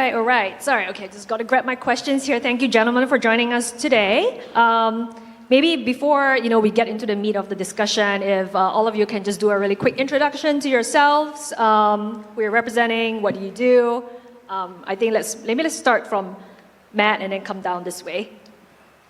right, all right. Sorry, okay, just got to grab my questions here. Thank you, gentlemen, for joining us today. Maybe before we get into the meat of the discussion, if all of you can just do a really quick introduction to yourselves, who you're representing, what do you do? I think let's start from Matt and then come down this way.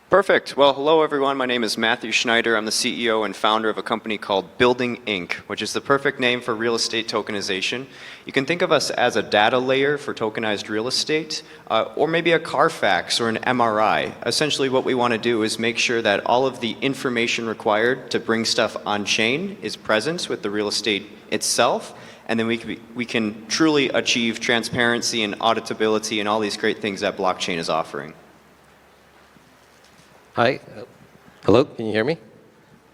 Perfect. Well, hello everyone. My name is Matthew Schneider. I'm the CEO and founder of a company called Building Inc., which is the perfect name for real estate tokenization. You can think of us as a data layer for tokenized real estate, or maybe a Carfax or an MRI. Essentially what we want to do is make sure that all of the information required to bring stuff on chain is present with the real estate itself, and then we can truly achieve transparency and auditability and all these great things that blockchain is offering. Hi. Hello, can you hear me?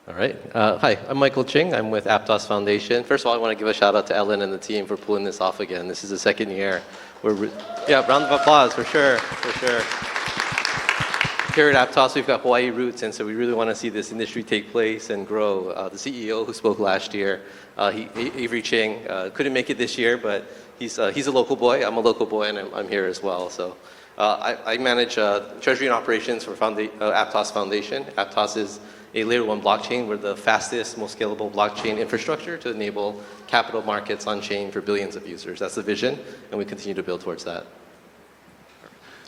All right. Hi, I'm Michael Ching. I'm with Aptos Foundation. First of all, I want to give a shout out to Ellen and the team for pulling this off again. This is the second year. Yeah, round of applause for sure, for sure. Here at Aptos, we've got Hawaii roots, and so we really want to see this industry take place and grow. The CEO who spoke last year, Avery Ching, couldn't make it this year, but he's a local boy. I'm a local boy, and I'm here as well. So. I manage Treasury and operations for Aptos Foundation. Aptos is a layer 1 blockchain. We're the fastest, most scalable blockchain infrastructure to enable capital markets on chain for billions of users. That's the vision, and we continue to build towards that.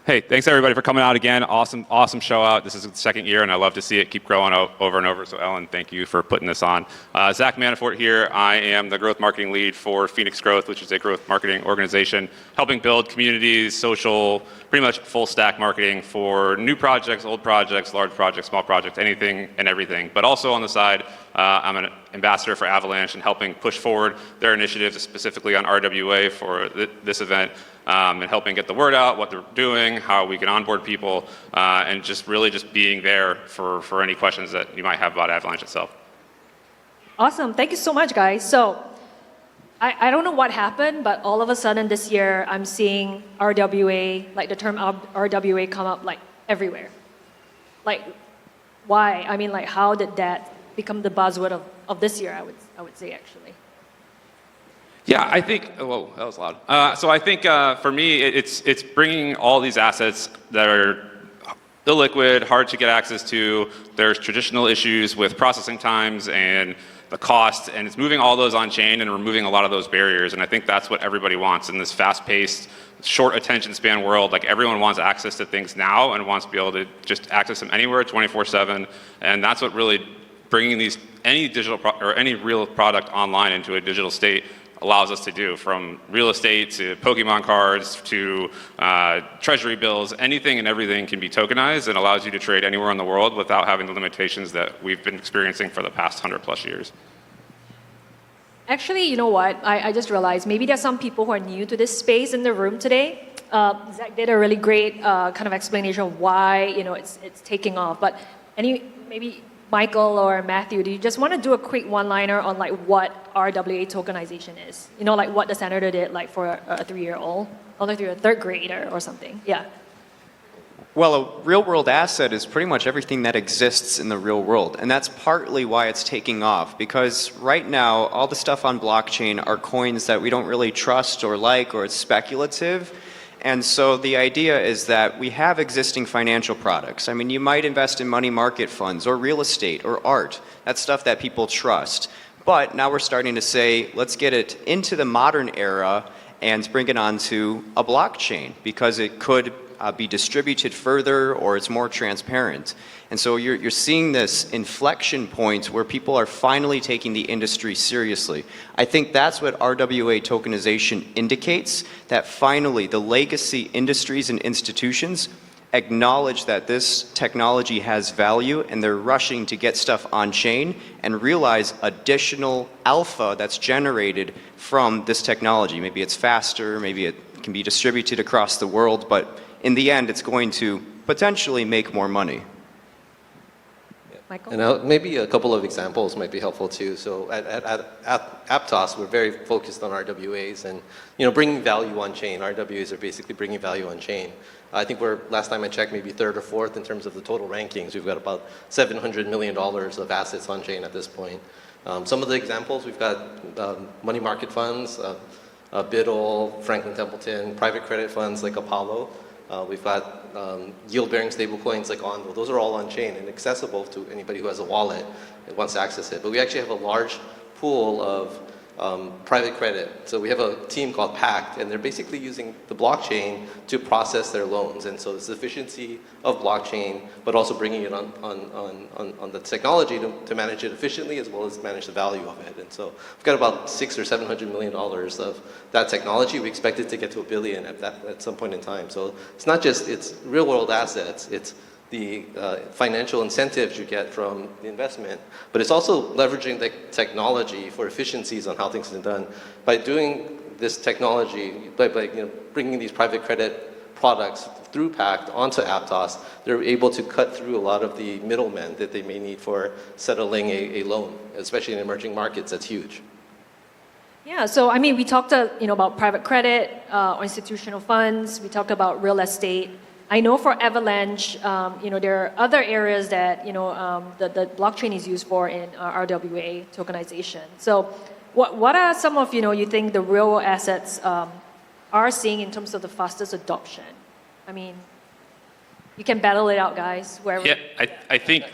Hey, thanks everybody for coming out again. Awesome show out. This is the second year, and I love to see it keep growing over and over. So Ellen, thank you for putting this on. Zach Manafort here. I am the growth marketing lead for Phoenix Growth, which is a growth marketing organization helping build communities, social, pretty much full stack marketing for new projects, old projects, large projects, small projects, anything and everything. But also on the side, I'm an ambassador for Avalanche and helping push forward their initiatives, specifically on RWA for this event. And helping get the word out, what they're doing, how we can onboard people, and just really just being there for any questions that you might have about Avalanche itself. Awesome. Thank you so much, guys. So I don't know what happened, but all of a sudden this year I'm seeing RWA, like the term RWA come up like everywhere. Like, why? I mean, like, how did that become the buzzword of this year, I would say, actually. Yeah, I think, whoa, that was loud. So I think for me, it's bringing all these assets that are illiquid, hard to get access to. There's traditional issues with processing times and the cost, and it's moving all those on chain and removing a lot of those barriers. And I think that's what everybody wants in this fast-paced, short attention span world. Like, everyone wants access to things now and wants to be able to just access them anywhere 24/7. And that's what really bringing any digital or any real product online into a digital state allows us to do, from real estate to Pokemon cards to treasury bills. Anything and everything can be tokenized and allows you to trade anywhere in the world without having the limitations that we've been experiencing for the past 100+ years. Actually, you know what? I just realized maybe there's some people who are new to this space in the room today. Zach did a really great kind of explanation of why it's taking off. But maybe Michael or Matthew, do you just want to do a quick one-liner on like what RWA tokenization is? Like what the senator did like for a 3-year-old, or like a third grader or something. Yeah. Well, a real-world asset is pretty much everything that exists in the real world, and that's partly why it's taking off, because right now all the stuff on blockchain are coins that we don't really trust or like, or it's speculative. And so the idea is that we have existing financial products. I mean, you might invest in money market funds or real estate or art. That's stuff that people trust. But now we're starting to say, let's get it into the modern era and bring it onto a blockchain, because it could be distributed further, or it's more transparent. And so you're seeing this inflection point where people are finally taking the industry seriously. I think that's what RWA tokenization indicates, that finally the legacy industries and institutions acknowledge that this technology has value, and they're rushing to get stuff on chain and realize additional alpha that's generated from this technology. Maybe it's faster, maybe it can be distributed across the world, but in the end, it's going to potentially make more money. Michael? And maybe a couple of examples might be helpful too. So at Aptos, we're very focused on RWAs and bringing value on chain. RWAs are basically bringing value on chain. I think we're, last time I checked, maybe 3rd or 4th in terms of the total rankings. We've got about $700 million of assets on chain at this point. Some of the examples, we've got money market funds, Biddle, Franklin Templeton, private credit funds like Apollo. We've got yield-bearing stablecoins like Ondo. Those are all on-chain and accessible to anybody who has a wallet and wants to access it. But we actually have a large pool of private credit. So we have a team called Pact, and they're basically using the blockchain to process their loans. And so it's the efficiency of blockchain, but also bringing it on the technology to manage it efficiently as well as manage the value of it. And so we've got about $600 or $700 million of that technology. We expect it to get to $1 billion at some point in time. So it's not just it's real world assets. It's the financial incentives you get from the investment, but it's also leveraging the technology for efficiencies on how things are done. By doing this technology, by bringing these private credit products through Pact onto Aptos, they're able to cut through a lot of the middlemen that they may need for settling a loan, especially in emerging markets. That's huge. Yeah, so I mean, we talked about private credit, institutional funds. We talked about real estate. I know for Avalanche, there are other areas that the blockchain is used for in RWA tokenization. So, what are some of you think the real assets are seeing in terms of the fastest adoption? I mean, you can battle it out, guys. Wherever. Yeah, I think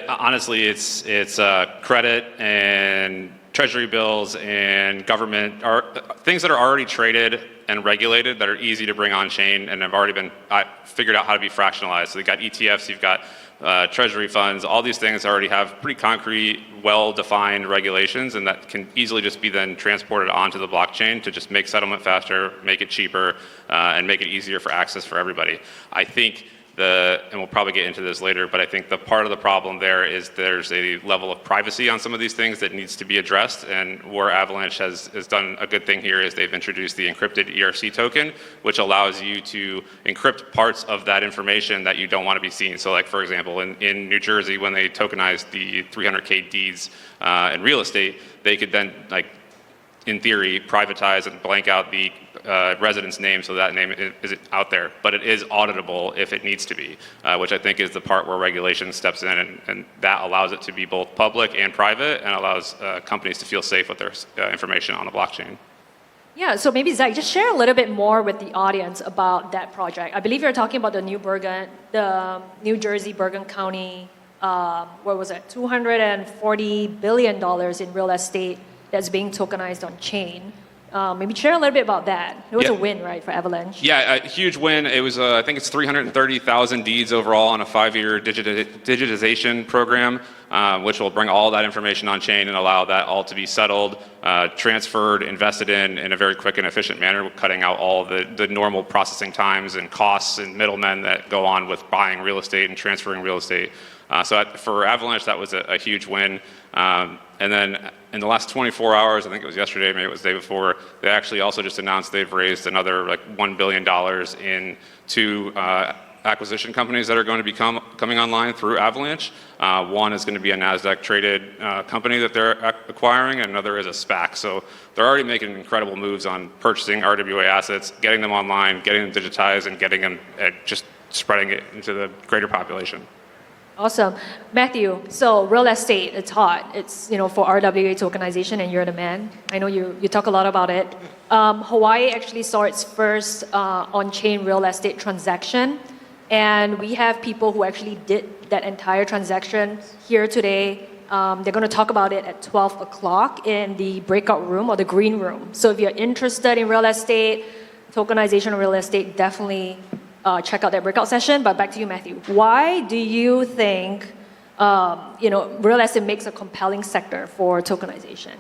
honestly, it's credit and Treasury bills and government are things that are already traded and regulated that are easy to bring on chain and have already been figured out how to be fractionalized. So you've got ETFs, you've got Treasury funds, all these things already have pretty concrete, well-defined regulations, and that can easily just be then transported onto the blockchain to just make settlement faster, make it cheaper, and make it easier for access for everybody. I think and we'll probably get into this later, but I think the part of the problem there is there's a level of privacy on some of these things that needs to be addressed, and where Avalanche has done a good thing here is they've introduced the encrypted ERC token, which allows you to encrypt parts of that information that you don't want to be seen. So like, for example, in New Jersey, when they tokenized the 300K deeds in real estate, they could then, like, in theory, privatize and blank out the resident's name so that name is out there. But it is auditable if it needs to be, which I think is the part where regulation steps in, and that allows it to be both public and private and allows companies to feel safe with their information on the blockchain. Yeah, so maybe Zach, just share a little bit more with the audience about that project. I believe you're talking about the New Jersey Bergen County, what was it, $240 billion in real estate that's being tokenized on chain. Maybe share a little bit about that. It was a win, right, for Avalanche? Yeah, a huge win. It was, I think it's 330,000 deeds overall on a 5-year digitization program, which will bring all that information on chain and allow that all to be settled, transferred, invested in a very quick and efficient manner, cutting out all the normal processing times and costs and middlemen that go on with buying real estate and transferring real estate. So for Avalanche, that was a huge win. And then in the last 24 hours, I think it was yesterday, maybe it was the day before, they actually also just announced they've raised another like $1 billion in 2 acquisition companies that are going to be coming online through Avalanche. One is going to be a NASDAQ-traded company that they're acquiring, and another is a SPAC. So they're already making incredible moves on purchasing RWA assets, getting them online, getting them digitized, and getting them just spreading it into the greater population. Awesome. Matthew, so real estate, it's hot. It's, for RWA tokenization, and you're the man. I know you talk a lot about it. Hawaii actually saw its first on-chain real estate transaction, and we have people who actually did that entire transaction here today. They're going to talk about it at 12 o'clock in the breakout room or the green room. So if you're interested in real estate, tokenization of real estate, definitely check out that breakout session. But back to you, Matthew. Why do you think real estate makes a compelling sector for tokenization?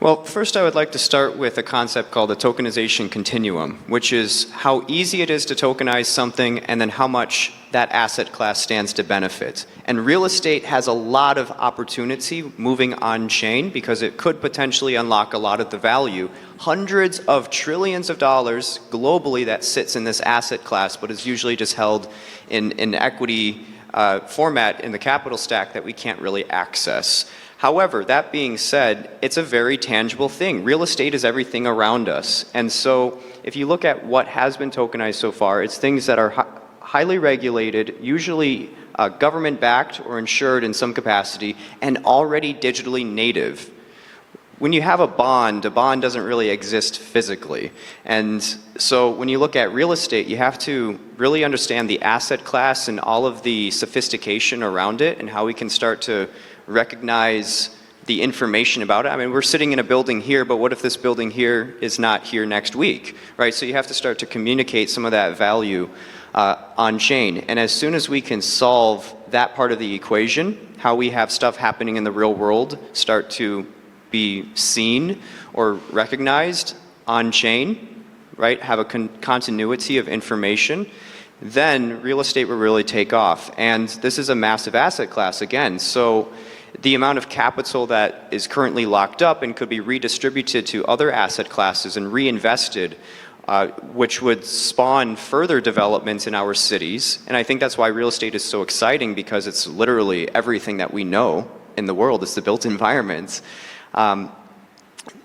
Well, first I would like to start with a concept called the tokenization continuum, which is how easy it is to tokenize something and then how much that asset class stands to benefit. And real estate has a lot of opportunity moving on-chain because it could potentially unlock a lot of the value. Hundreds of trillions of dollars globally that sits in this asset class, but is usually just held in equity format in the capital stack that we can't really access. However, that being said, it's a very tangible thing. Real estate is everything around us. And so if you look at what has been tokenized so far, it's things that are highly regulated, usually government-backed or insured in some capacity, and already digitally native. when you have a bond doesn't really exist physically. And so when you look at real estate, you have to really understand the asset class and all of the sophistication around it and how we can start to recognize the information about it. I mean, we're sitting in a building here, but what if this building here is not here next week, right? So you have to start to communicate some of that value on chain. And as soon as we can solve that part of the equation, how we have stuff happening in the real world start to be seen or recognized on chain, right? Have a continuity of information, then real estate will really take off. And this is a massive asset class again. So the amount of capital that is currently locked up and could be redistributed to other asset classes and reinvested, which would spawn further developments in our cities. And I think that's why real estate is so exciting, because it's literally everything that we know in the world. It's the built environment.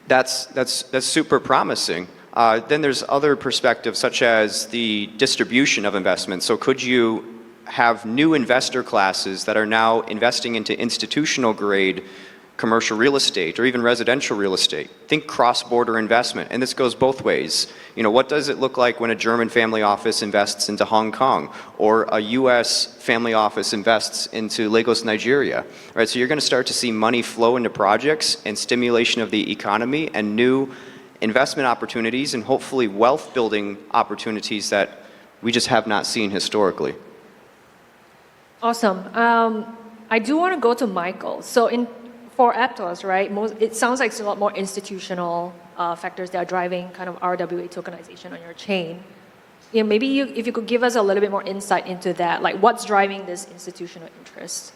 That's super promising. Then there's other perspectives, such as the distribution of investments. So could you have new investor classes that are now investing into institutional grade commercial real estate or even residential real estate? Think cross-border investment, and this goes both ways. You know, what does it look like when a German family office invests into Hong Kong, or a US family office invests into Lagos, Nigeria? Right, so you're going to start to see money flow into projects and stimulation of the economy and new investment opportunities and hopefully wealth building opportunities that we just have not seen historically. Awesome. I do want to go to Michael. So for Aptos, right, it sounds like it's a lot more institutional factors that are driving kind of RWA tokenization on your chain. You know, maybe if you could give us a little bit more insight into that, like what's driving this institutional interest?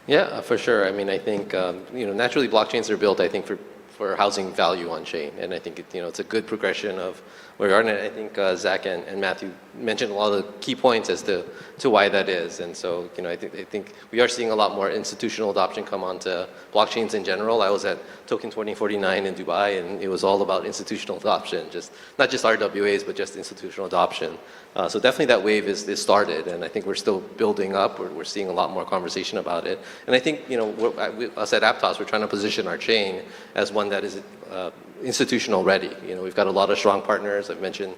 Yeah, for sure. I mean, I think naturally blockchains are built, I think, for housing value on chain, and I think it's a good progression of where we are. And I think Zach and Matthew mentioned a lot of the key points as to why that is. And so I think we are seeing a lot more institutional adoption come onto blockchains in general. I was at Token 2049 in Dubai, and it was all about institutional adoption, not just RWAs, but just institutional adoption. So definitely that wave is started, and I think we're still building up. We're seeing a lot more conversation about it. And I think us at Aptos, we're trying to position our chain as one that is institutional ready. We've got a lot of strong partners. I've mentioned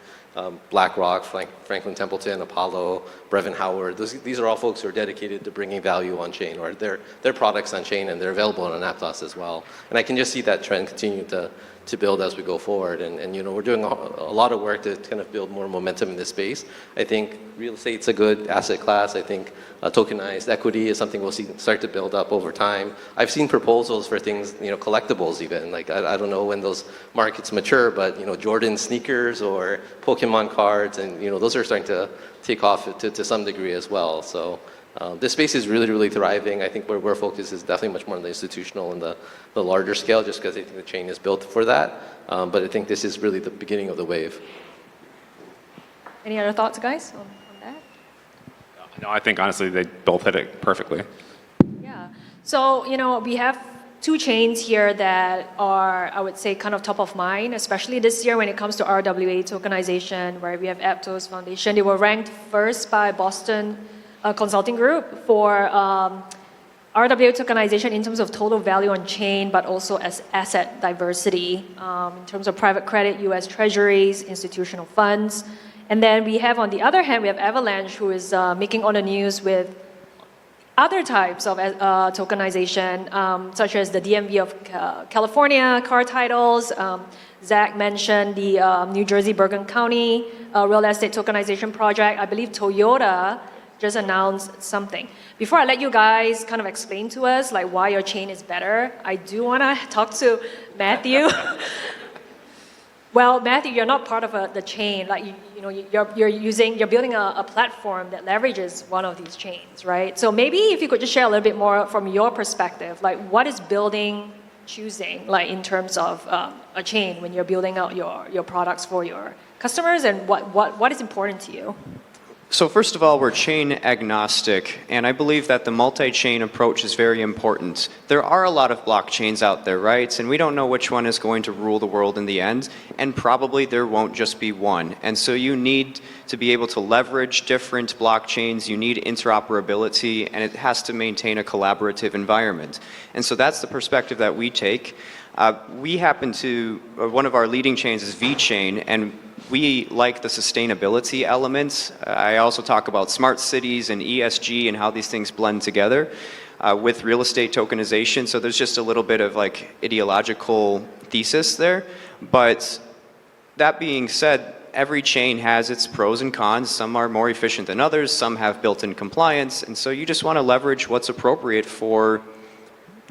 BlackRock, Franklin Templeton, Apollo, Brevin Howard. These are all folks who are dedicated to bringing value on chain, or their products on chain, and they're available on Aptos as well. And I can just see that trend continue to build as we go forward. And we're doing a lot of work to kind of build more momentum in this space. I think real estate's a good asset class. I think tokenized equity is something we'll see start to build up over time. I've seen proposals for things, collectibles even. Like I don't know when those markets mature, but Jordan sneakers or Pokemon cards, and those are starting to take off to some degree as well. So this space is really, really thriving. I think where we're focused is definitely much more on the institutional and the larger scale, just because I think the chain is built for that. But I think this is really the beginning of the wave. Any other thoughts, guys, on that? No, I think honestly they both hit it perfectly. Yeah. So, we have two chains here that are, I would say, kind of top of mind, especially this year when it comes to RWA tokenization, where we have Aptos Foundation. They were ranked first by Boston Consulting Group for RWA tokenization in terms of total value on chain, but also as asset diversity in terms of private credit, US Treasuries, institutional funds. And then we have, on the other hand, we have Avalanche, who is making all the news with other types of tokenization, such as the DMV of California car titles. Zach mentioned the New Jersey Bergen County real estate tokenization project. I believe Toyota just announced something. Before I let you guys kind of explain to us like why your chain is better, I do want to talk to Matthew. Well, Matthew, you're not part of the chain. Like you're building a platform that leverages one of these chains, right? So maybe if you could just share a little bit more from your perspective, like what is building choosing, like in terms of a chain when you're building out your products for your customers, and what is important to you? So first of all, we're chain agnostic, and I believe that the multi-chain approach is very important. There are a lot of blockchains out there, right? And we don't know which one is going to rule the world in the end, and probably there won't just be one. And so you need to be able to leverage different blockchains, you need interoperability, and it has to maintain a collaborative environment. And so that's the perspective that we take. We happen to, one of our leading chains is VeChain, and we like the sustainability elements. I also talk about smart cities and ESG and how these things blend together with real estate tokenization. So there's just a little bit of like ideological thesis there. But that being said, every chain has its pros and cons. Some are more efficient than others. Some have built-in compliance. And so you just want to leverage what's appropriate for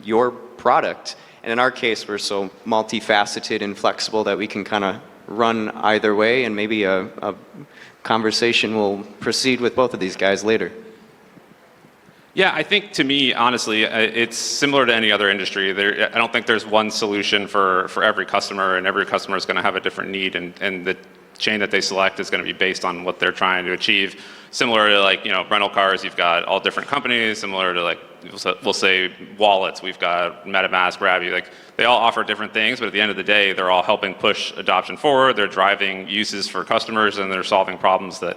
your product. And in our case, we're so multifaceted and flexible that we can kind of run either way, and maybe a conversation will proceed with both of these guys later. Yeah, I think to me, honestly, it's similar to any other industry. I don't think there's one solution for every customer, and every customer is going to have a different need, and the chain that they select is going to be based on what they're trying to achieve. Similar to like, rental cars, you've got all different companies. Similar to like, we'll say wallets, we've got MetaMask, Grabby, like they all offer different things, but at the end of the day, they're all helping push adoption forward. They're driving uses for customers, and they're solving problems that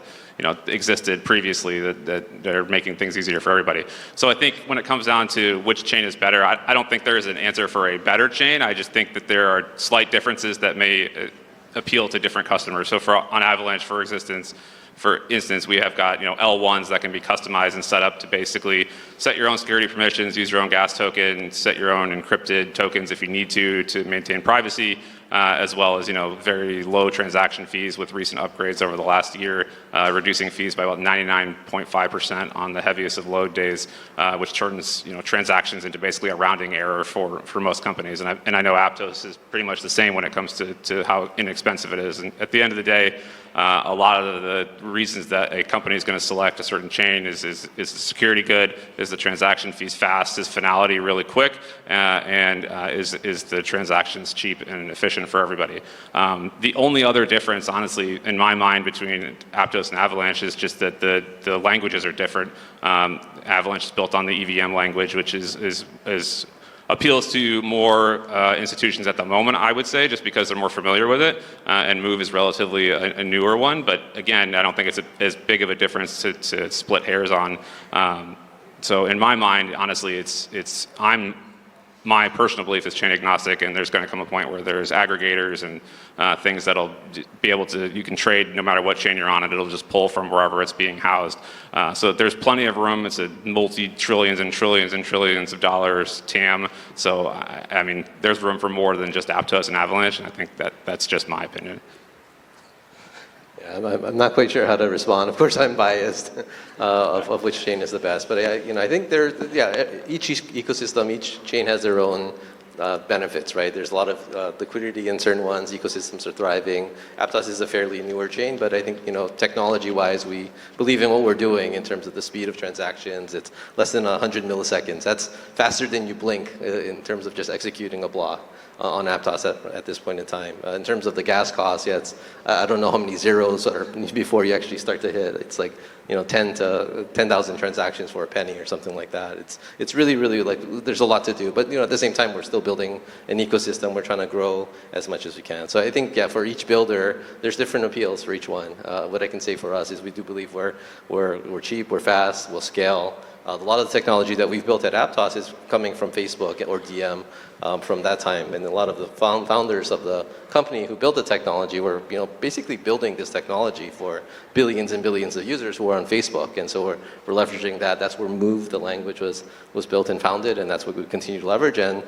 existed previously that they're making things easier for everybody. So I think when it comes down to which chain is better, I don't think there is an answer for a better chain. I just think that there are slight differences that may appeal to different customers. So on Avalanche, for instance, we have got L1s that can be customized and set up to basically set your own security permissions, use your own gas token, set your own encrypted tokens if you need to maintain privacy, as well as very low transaction fees with recent upgrades over the last year, reducing fees by about 99.5% on the heaviest of load days, which turns transactions into basically a rounding error for most companies. And I know Aptos is pretty much the same when it comes to how inexpensive it is. And at the end of the day, a lot of the reasons that a company is going to select a certain chain is the security good, is the transaction fees fast, is finality really quick, and is the transactions cheap and efficient for everybody. The only other difference, honestly, in my mind between Aptos and Avalanche is just that the languages are different. Avalanche is built on the EVM language, which appeals to more institutions at the moment, I would say, just because they're more familiar with it, and Move is relatively a newer one. But again, I don't think it's as big of a difference to split hairs on. So in my mind, honestly, my personal belief is chain agnostic, and there's going to come a point where there's aggregators and things that'll be able to, you can trade no matter what chain you're on, and it'll just pull from wherever it's being housed. So there's plenty of room. It's a multi-trillions and trillions and trillions of dollars TAM. So, I mean, there's room for more than just Aptos and Avalanche, and I think that's just my opinion. Yeah, I'm not quite sure how to respond. Of course, I'm biased of which chain is the best, but I think each ecosystem, each chain has their own benefits, right? There's a lot of liquidity in certain ones. Ecosystems are thriving. Aptos is a fairly newer chain, but I think technology-wise, we believe in what we're doing in terms of the speed of transactions. It's less than 100 milliseconds. That's faster than you blink in terms of just executing a block on Aptos at this point in time. In terms of the gas cost, I don't know how many zeros are before you actually start to hit. It's like 10,000 transactions for a penny or something like that. It's really, really like there's a lot to do. But at the same time, we're still building an ecosystem. We're trying to grow as much as we can. So I think for each builder, there's different appeals for each one. What I can say for us is we do believe we're cheap, we're fast, we'll scale. A lot of the technology that we've built at Aptos is coming from Facebook or DM from that time, and a lot of the founders of the company who built the technology were basically building this technology for billions and billions of users who are on Facebook, and so we're leveraging that. That's where Move, the language, was built and founded, and that's what we continue to leverage. And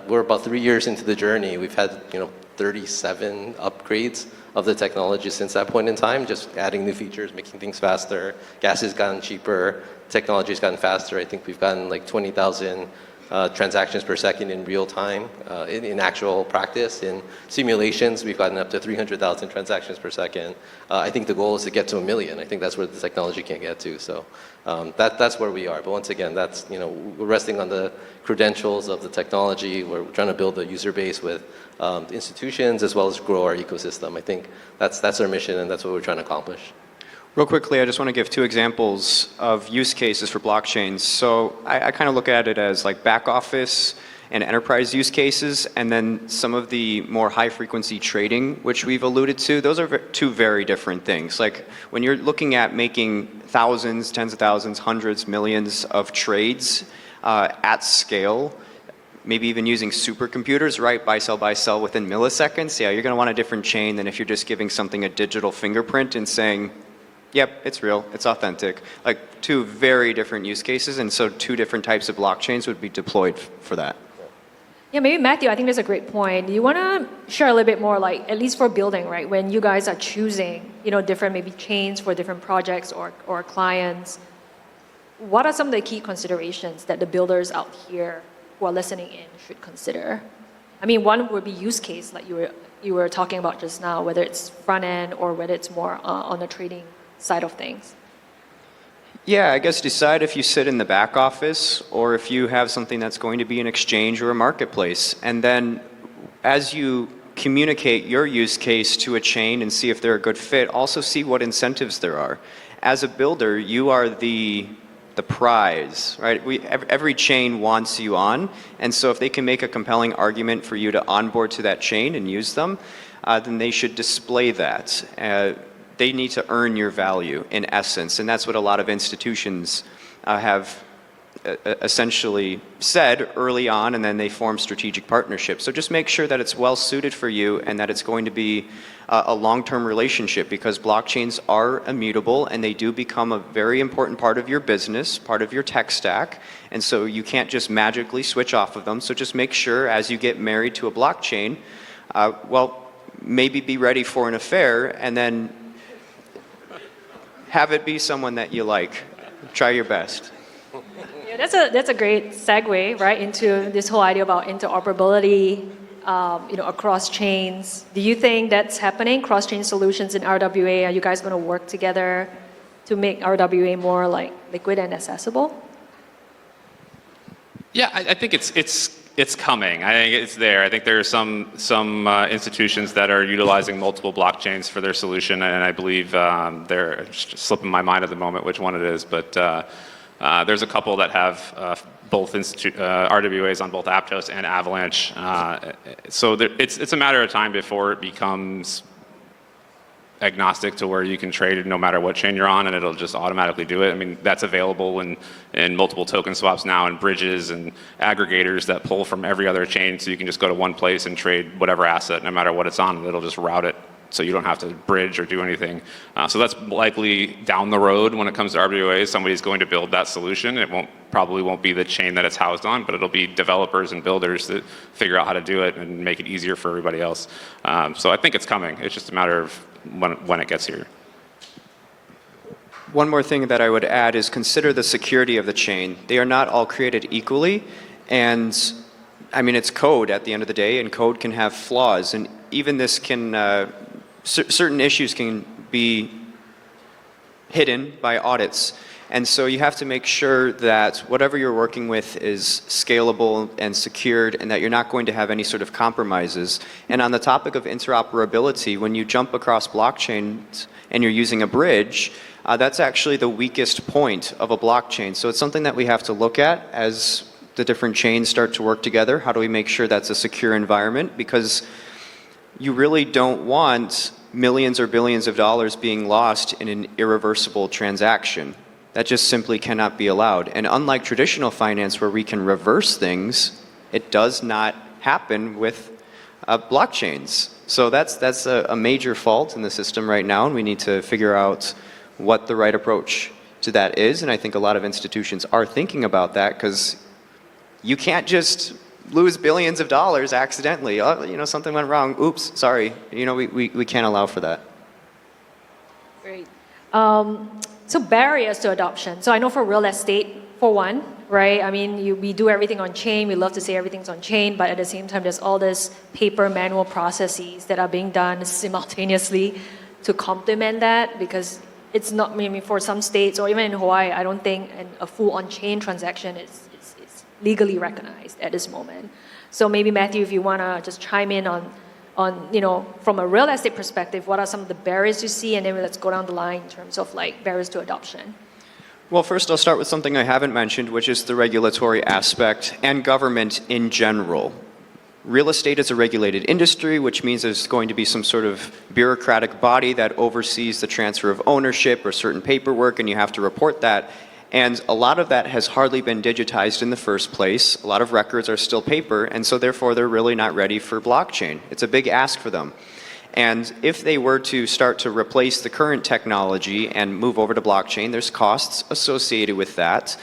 we're about 3 years into the journey. We've had 37 upgrades of the technology since that point in time, just adding new features, making things faster. Gas has gotten cheaper, technology has gotten faster. I think we've gotten like 20,000 transactions per second in real time in actual practice. In simulations, we've gotten up to 300,000 transactions per second. I think the goal is to get to 1 million. I think that's where the technology can get to. So that's where we are. But once again, that's we're resting on the credentials of the technology. We're trying to build a user base with institutions as well as grow our ecosystem. I think that's our mission, and that's what we're trying to accomplish. Real quickly, I just want to give two examples of use cases for blockchains. So I kind of look at it as like back office and enterprise use cases, and then some of the more high frequency trading, which we've alluded to. Those are two very different things. Like when you're looking at making thousands, tens of thousands, hundreds, millions of trades at scale, maybe even using supercomputers, right? Buy, sell within milliseconds. Yeah, you're going to want a different chain than if you're just giving something a digital fingerprint and saying, yep, it's real, it's authentic. Like two very different use cases, and so two different types of blockchains would be deployed for that. Yeah, maybe Matthew, I think that's a great point. Do you want to share a little bit more, like at least for building, right? When you guys are choosing, different maybe chains for different projects or clients, what are some of the key considerations that the builders out here who are listening in should consider? I mean, one would be use case, like you were talking about just now, whether it's front end or whether it's more on the trading side of things. Yeah, I guess decide if you sit in the back office or if you have something that's going to be an exchange or a marketplace. And then as you communicate your use case to a chain and see if they're a good fit, also see what incentives there are. As a builder, you are the prize, right? Every chain wants you on, and so if they can make a compelling argument for you to onboard to that chain and use them, then they should display that. They need to earn your value in essence, and that's what a lot of institutions have essentially said early on, and then they form strategic partnerships. So just make sure that it's well suited for you and that it's going to be a long-term relationship, because blockchains are immutable and they do become a very important part of your business, part of your tech stack, and so you can't just magically switch off of them. So just make sure as you get married to a blockchain, maybe be ready for an affair and then have it be someone that you like. Try your best. Yeah, that's a great segue, right, into this whole idea about interoperability, across chains. Do you think that's happening? Cross-chain solutions in RWA. Are you guys going to work together to make RWA more like liquid and accessible? Yeah, I think it's coming. I think it's there. I think there are some institutions that are utilizing multiple blockchains for their solution, and I believe they're just slipping my mind at the moment which one it is, but there's a couple that have both RWAs on both Aptos and Avalanche. So it's a matter of time before it becomes agnostic to where you can trade no matter what chain you're on, and it'll just automatically do it. I mean, that's available in multiple token swaps now, and bridges and aggregators that pull from every other chain, so you can just go to one place and trade whatever asset no matter what it's on, and it'll just route it so you don't have to bridge or do anything. So that's likely down the road when it comes to RWAs. Somebody's going to build that solution. It probably won't be the chain that it's housed on, but it'll be developers and builders that figure out how to do it and make it easier for everybody else. So I think it's coming. It's just a matter of when it gets here. One more thing that I would add is consider the security of the chain. They are not all created equally, and I mean, it's code at the end of the day, and code can have flaws, and even this can certain issues can be hidden by audits. And so you have to make sure that whatever you're working with is scalable and secured, and that you're not going to have any sort of compromises. And on the topic of interoperability, when you jump across blockchains and you're using a bridge, that's actually the weakest point of a blockchain. So it's something that we have to look at as the different chains start to work together. How do we make sure that's a secure environment? Because you really don't want millions or billions of dollars being lost in an irreversible transaction. That just simply cannot be allowed. And unlike traditional finance where we can reverse things, it does not happen with blockchains. So that's a major fault in the system right now, and we need to figure out what the right approach to that is. And I think a lot of institutions are thinking about that, because you can't just lose billions of dollars accidentally. Something went wrong. Oops, sorry. We can't allow for that. Great. So barriers to adoption. So I know for real estate, for one, right? I mean, we do everything on chain. We love to say everything's on chain, but at the same time, there's all this paper manual processes that are being done simultaneously to complement that, because it's not, maybe for some states or even in Hawaii, I don't think a full on-chain transaction is legally recognized at this moment. So maybe Matthew, if you want to just chime in on on, from a real estate perspective, what are some of the barriers you see? And then let's go down the line in terms of like barriers to adoption. Well, first I'll start with something I haven't mentioned, which is the regulatory aspect and government in general. Real estate is a regulated industry, which means there's going to be some sort of bureaucratic body that oversees the transfer of ownership or certain paperwork, and you have to report that. And a lot of that has hardly been digitized in the first place. A lot of records are still paper, and so therefore they're really not ready for blockchain. It's a big ask for them. And if they were to start to replace the current technology and move over to blockchain, there's costs associated with that.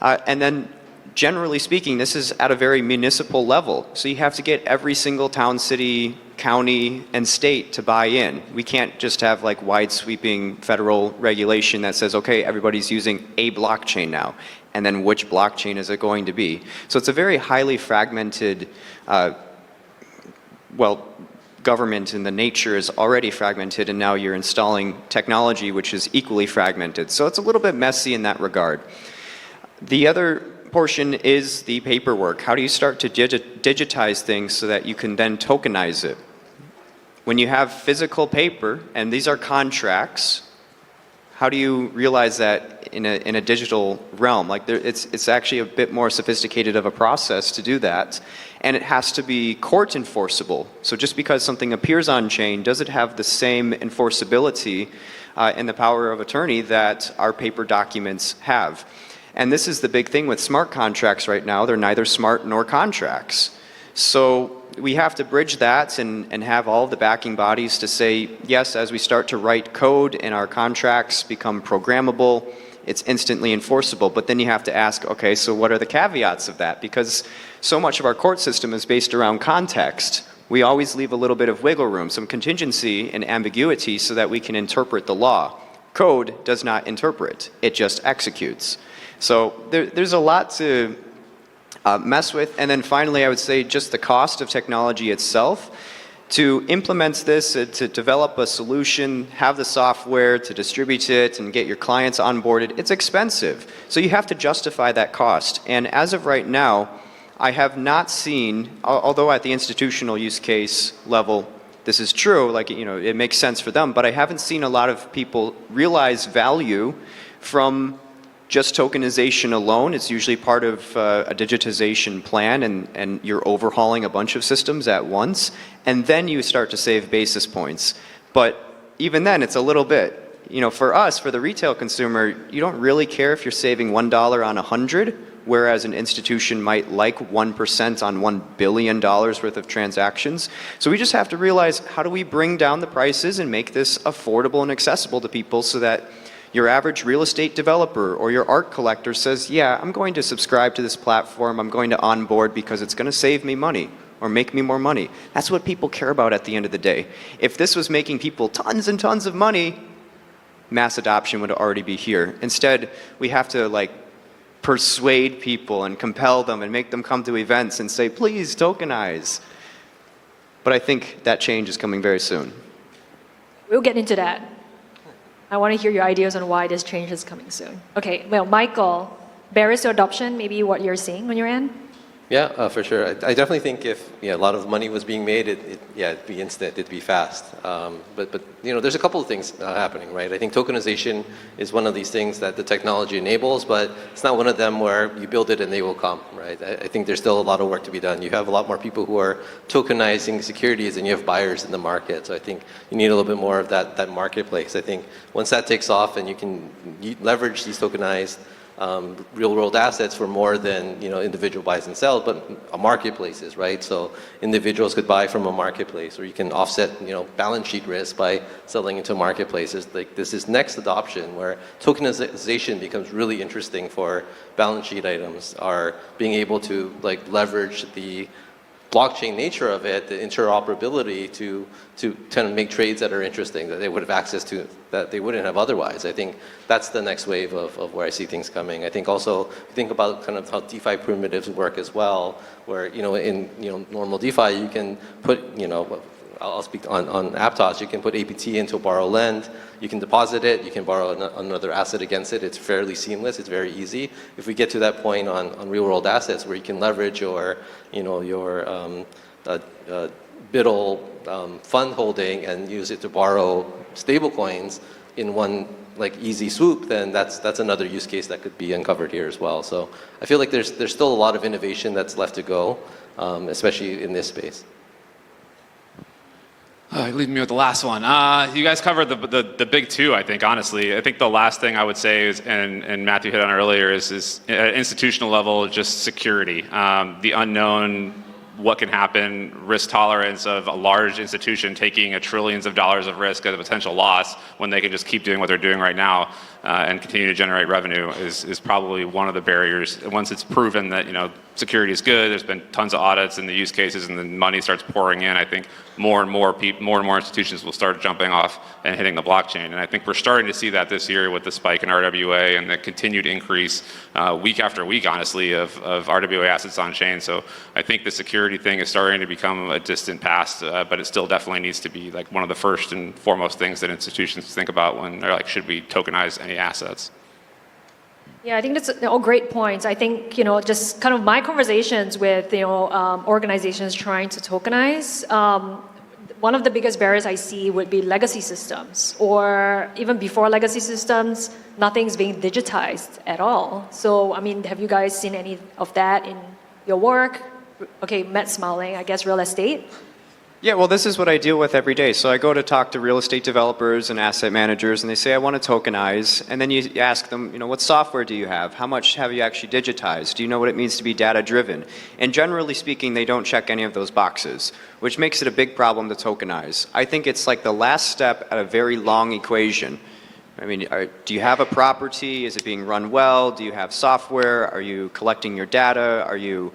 And then generally speaking, this is at a very municipal level. So you have to get every single town, city, county, and state to buy in. We can't just have like wide sweeping federal regulation that says, okay, everybody's using a blockchain now. And then which blockchain is it going to be? So it's a very highly fragmented, government in the nature is already fragmented, and now you're installing technology which is equally fragmented. So it's a little bit messy in that regard. The other portion is the paperwork. How do you start to digitize things so that you can then tokenize it? When you have physical paper, and these are contracts, how do you realize that in a digital realm? Like it's actually a bit more sophisticated of a process to do that, and it has to be court enforceable. So just because something appears on chain, does it have the same enforceability and the power of attorney that our paper documents have? And this is the big thing with smart contracts right now. They're neither smart nor contracts. So we have to bridge that and have all the backing bodies to say, yes, as we start to write code and our contracts become programmable, it's instantly enforceable. But then you have to ask, okay, so what are the caveats of that? Because so much of our court system is based around context. We always leave a little bit of wiggle room, some contingency and ambiguity so that we can interpret the law. Code does not interpret, it just executes. So there's a lot to mess with. And then finally, I would say just the cost of technology itself. To implement this, to develop a solution, have the software, to distribute it, and get your clients onboarded, it's expensive. So you have to justify that cost. And as of right now, I have not seen, although at the institutional use case level, this is true, like, it makes sense for them, but I haven't seen a lot of people realize value from just tokenization alone. It's usually part of a digitization plan, and you're overhauling a bunch of systems at once, and then you start to save basis points. But even then, it's a little bit. For us, for the retail consumer, you don't really care if you're saving $1 on 100, whereas an institution might like 1% on $1 billion worth of transactions. So we just have to realize, how do we bring down the prices and make this affordable and accessible to people so that your average real estate developer or your art collector says, yeah, I'm going to subscribe to this platform, I'm going to onboard because it's going to save me money or make me more money. That's what people care about at the end of the day. If this was making people tons and tons of money, mass adoption would already be here. Instead, we have to persuade people and compel them and make them come to events and say, please tokenize. But I think that change is coming very soon. We'll get into that. I want to hear your ideas on why this change is coming soon. Okay, well, Michael, barriers to adoption, maybe what you're seeing on your end? Yeah, for sure. I definitely think if a lot of money was being made, it'd be instant, it'd be fast. But there's a couple of things happening, right? I think tokenization is one of these things that the technology enables, but it's not one of them where you build it and they will come, right? I think there's still a lot of work to be done. You have a lot more people who are tokenizing securities than you have buyers in the market. So I think you need a little bit more of that marketplace. I think once that takes off and you can leverage these tokenized real-world assets for more than individual buys and sells, but marketplaces, right? So individuals could buy from a marketplace, or you can offset balance sheet risk by selling into marketplaces. Like this is next adoption where tokenization becomes really interesting for balance sheet items, are being able to leverage the blockchain nature of it, the interoperability to kind of make trades that are interesting, that they would have access to, that they wouldn't have otherwise. I think that's the next wave of where I see things coming. I think also, think about kind of how DeFi primitives work as well, where, in normal DeFi, you can put, I'll speak on Aptos, you can put APT into borrow lend, you can deposit it, you can borrow another asset against it. It's fairly seamless, it's very easy. If we get to that point on real world assets where you can leverage your BUIDL fund holding and use it to borrow stable coins in one like easy swoop, then that's another use case that could be uncovered here as well. So I feel like there's still a lot of innovation that's left to go, especially in this space. Leave me with the last one. You guys covered the big two, I think, honestly. I think the last thing I would say is, and Matthew hit on earlier, is at institutional level, just security. The unknown, what can happen, risk tolerance of a large institution taking trillions of dollars of risk at a potential loss when they can just keep doing what they're doing right now and continue to generate revenue is probably one of the barriers. Once it's proven that security is good, there's been tons of audits and the use cases, and the money starts pouring in, I think more and more institutions will start jumping off and hitting the blockchain. And I think we're starting to see that this year with the spike in RWA and the continued increase week after week, honestly, of RWA assets on chain. So I think the security thing is starting to become a distant past, but it still definitely needs to be like one of the first and foremost things that institutions think about when they're like, should we tokenize any assets? Yeah, I think that's all great points. I think, just kind of my conversations with, organizations trying to tokenize, one of the biggest barriers I see would be legacy systems, or even before legacy systems, nothing's being digitized at all. So, I mean, have you guys seen any of that in your work? Okay, Matt's smiling, I guess real estate. Yeah, well, this is what I deal with every day. So I go to talk to real estate developers and asset managers, and they say, I want to tokenize. And then you ask them, what software do you have? How much have you actually digitized? Do you know what it means to be data-driven? And generally speaking, they don't check any of those boxes, which makes it a big problem to tokenize. I think it's like the last step at a very long equation. I mean, do you have a property? Is it being run well? Do you have software? Are you collecting your data? Are you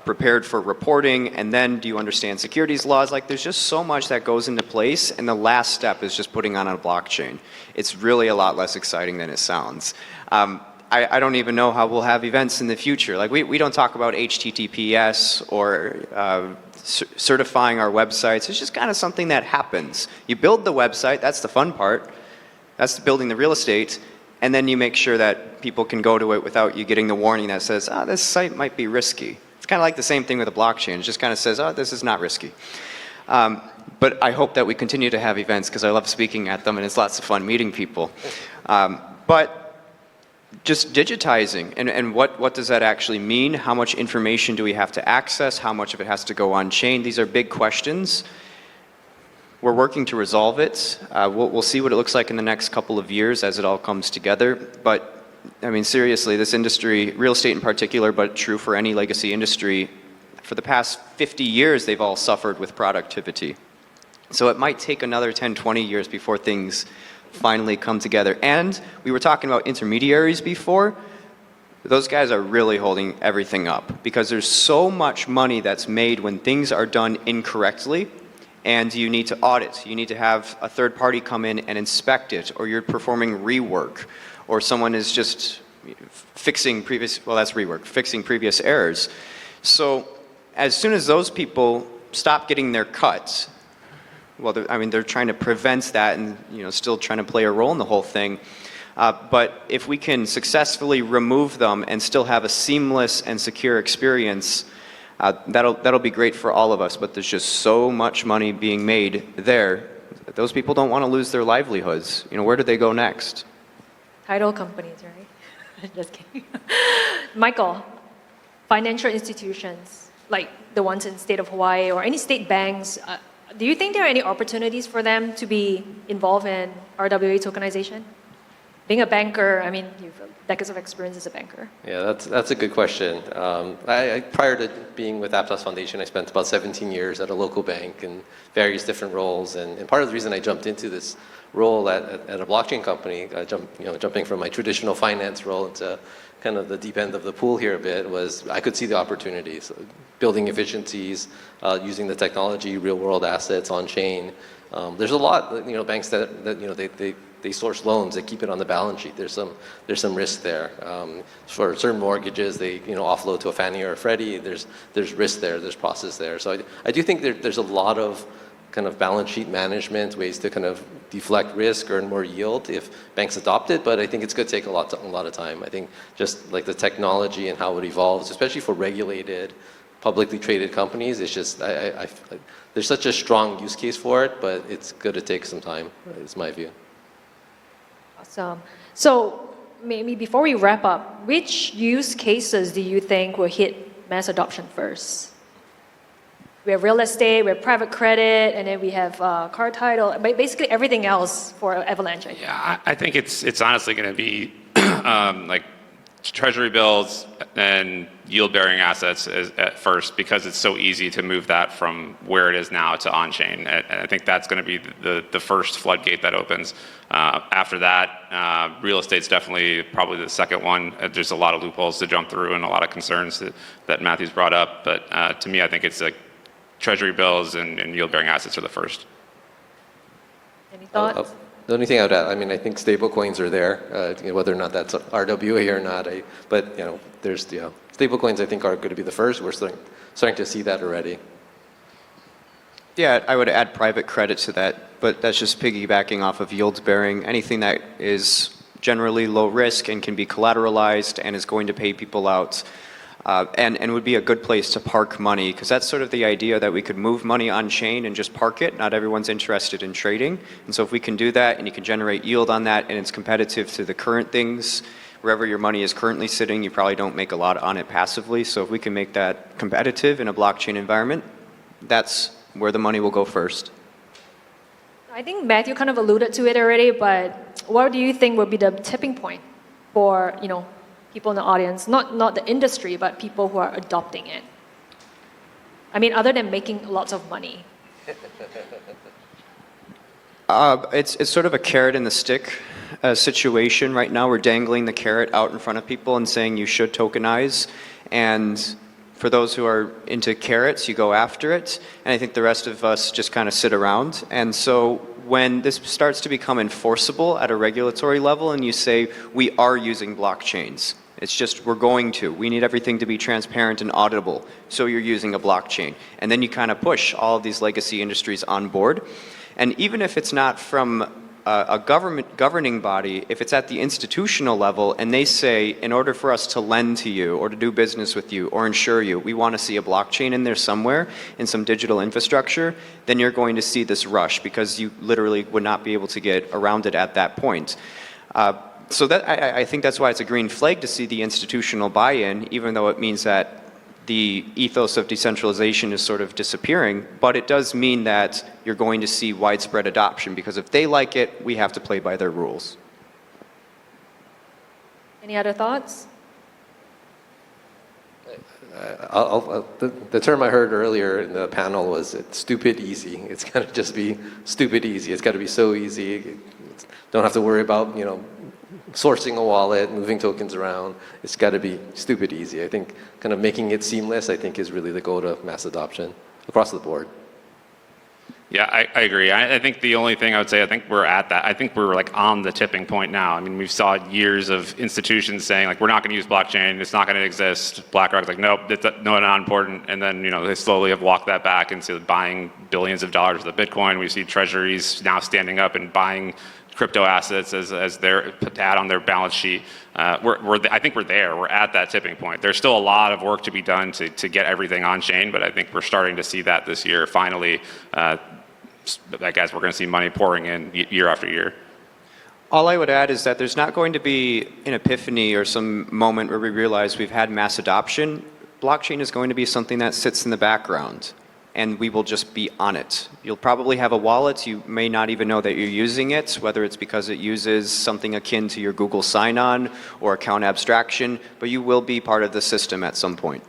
prepared for reporting? And then do you understand securities laws? Like, there's just so much that goes into place, and the last step is just putting on a blockchain. It's really a lot less exciting than it sounds. I don't even know how we'll have events in the future. Like, we don't talk about HTTPS or certifying our websites. It's just kind of something that happens. You build the website, that's the fun part. That's building the real estate. And then you make sure that people can go to it without you getting the warning that says, this site might be risky. It's kind of like the same thing with a blockchain. It just kind of says, this is not risky. But I hope that we continue to have events because I love speaking at them and it's lots of fun meeting people. But just digitizing and what does that actually mean? How much information do we have to access? How much of it has to go on chain? These are big questions. We're working to resolve it. We'll see what it looks like in the next couple of years as it all comes together. But I mean, seriously, this industry, real estate in particular, but true for any legacy industry, for the past 50 years, they've all suffered with productivity. So it might take another 10, 20 years before things finally come together. And we were talking about intermediaries before. Those guys are really holding everything up because there's so much money that's made when things are done incorrectly, and you need to audit. You need to have a third party come in and inspect it, or you're performing rework, or someone is just fixing previous, well, that's rework, fixing previous errors. So as soon as those people stop getting their cuts, well, they're trying to prevent that and still trying to play a role in the whole thing. But if we can successfully remove them and still have a seamless and secure experience, that'll be great for all of us. But there's just so much money being made there. Those people don't want to lose their livelihoods. Where do they go next? Title companies, right? Just kidding. Michael, financial institutions, like the ones in the state of Hawaii or any state banks, do you think there are any opportunities for them to be involved in RWA tokenization? Being a banker, I mean, you've decades of experience as a banker. Yeah, that's a good question. Prior to being with Aptos Foundation, I spent about 17 years at a local bank in various different roles. And part of the reason I jumped into this role at a blockchain company, jumping from my traditional finance role into kind of the deep end of the pool here a bit, was I could see the opportunities, building efficiencies, using the technology, real world assets on chain. There's a lot, banks that they source loans, they keep it on the balance sheet. There's some risk there. For certain mortgages, they offload to a Fannie or a Freddie. There's risk there. There's process there. So I do think there's a lot of kind of balance sheet management, ways to kind of deflect risk, earn more yield if banks adopt it. But I think it's going to take a lot of time. I think just like the technology and how it evolves, especially for regulated publicly traded companies. It's just, there's such a strong use case for it, but it's going to take some time, is my view. Awesome. So maybe before we wrap up, which use cases do you think will hit mass adoption first? We have real estate, we have private credit, and then we have car title, basically everything else for Avalanche. Yeah, I think it's honestly going to be like Treasury bills and yield-bearing assets at first, because it's so easy to move that from where it is now to on-chain. And I think that's going to be the first floodgate that opens. After that, real estate's definitely probably the second one. There's a lot of loopholes to jump through and a lot of concerns that Matthew's brought up. But to me, I think it's like Treasury bills and yield-bearing assets are the first. Any thoughts? The only thing I would add, I mean, I think stable coins are there, whether or not that's RWA or not. But there's stable coins. I think are going to be the first. We're starting to see that already. Yeah, I would add private credit to that, but that's just piggybacking off of yields bearing. Anything that is generally low risk and can be collateralized and is going to pay people out. And would be a good place to park money, because that's sort of the idea that we could move money on chain and just park it. Not everyone's interested in trading. And so if we can do that and you can generate yield on that and it's competitive to the current things, wherever your money is currently sitting, you probably don't make a lot on it passively. So if we can make that competitive in a blockchain environment, that's where the money will go first. I think Matthew kind of alluded to it already, but what do you think will be the tipping point for, people in the audience, not the industry, but people who are adopting it? I mean, other than making lots of money. It's sort of a carrot and the stick situation right now. We're dangling the carrot out in front of people and saying you should tokenize. And for those who are into carrots, you go after it. And I think the rest of us just kind of sit around. And so when this starts to become enforceable at a regulatory level and you say we are using blockchains, it's just we need everything to be transparent and auditable, so you're using a blockchain. And then you kind of push all of these legacy industries on board. And even if it's not from a government governing body, if it's at the institutional level and they say, in order for us to lend to you or to do business with you or insure you, we want to see a blockchain in there somewhere in some digital infrastructure, then you're going to see this rush, because you literally would not be able to get around it at that point. So that I think that's why it's a green flag to see the institutional buy-in, even though it means that the ethos of decentralization is sort of disappearing. But it does mean that you're going to see widespread adoption, because if they like it, we have to play by their rules. Any other thoughts? The term I heard earlier in the panel was it's stupid easy. It's got to just be stupid easy. It's got to be so easy. Don't have to worry about sourcing a wallet, moving tokens around. It's got to be stupid easy. I think kind of making it seamless, I think, is really the goal to mass adoption across the board. Yeah, I agree. I think the only thing I would say, I think we're at that. I think we're like on the tipping point now. I mean, we've saw years of institutions saying like, we're not going to use blockchain. It's not going to exist. BlackRock's like, nope, not important. And then, they slowly have walked that back into buying billions of dollars of Bitcoin. We see treasuries now standing up and buying crypto assets as their to add on their balance sheet. I think we're there. We're at that tipping point. There's still a lot of work to be done to get everything on chain, but I think we're starting to see that this year. Finally, I guess we're going to see money pouring in year after year. All I would add is that there's not going to be an epiphany or some moment where we realize we've had mass adoption. Blockchain is going to be something that sits in the background, and we will just be on it. You'll probably have a wallet. You may not even know that you're using it, whether it's because it uses something akin to your Google sign-on or account abstraction, but you will be part of the system at some point.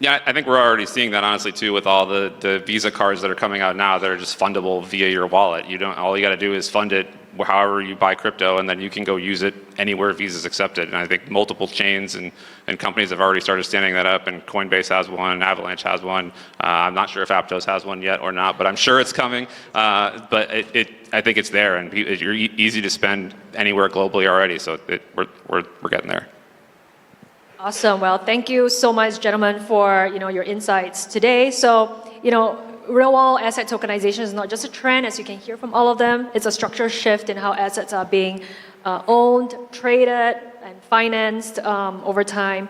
Yeah, I think we're already seeing that, honestly, too, with all the Visa cards that are coming out now that are just fundable via your wallet. All you got to do is fund it however you buy crypto, and then you can go use it anywhere Visa's accepted. And I think multiple chains and companies have already started standing that up, and Coinbase has one, Avalanche has one. I'm not sure if Aptos has one yet or not, but I'm sure it's coming. But I think it's there, and you're easy to spend anywhere globally already, so we're getting there. Awesome. Well, thank you so much, gentlemen, for your insights today. So, real-world asset tokenization is not just a trend, as you can hear from all of them. It's a structural shift in how assets are being owned, traded, and financed over time.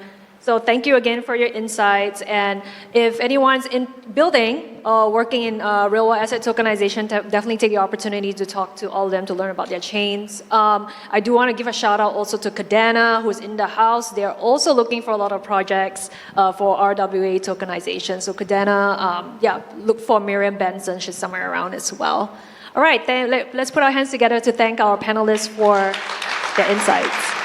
So thank you again for your insights. And if anyone's in building or working in real-world asset tokenization, definitely take the opportunity to talk to all of them to learn about their chains. I do want to give a shout out also to Cadena, who's in the house. They're also looking for a lot of projects for RWA tokenization. So Cadena, yeah, look for Miriam Benson. She's somewhere around as well. All right, then let's put our hands together to thank our panelists for their insights.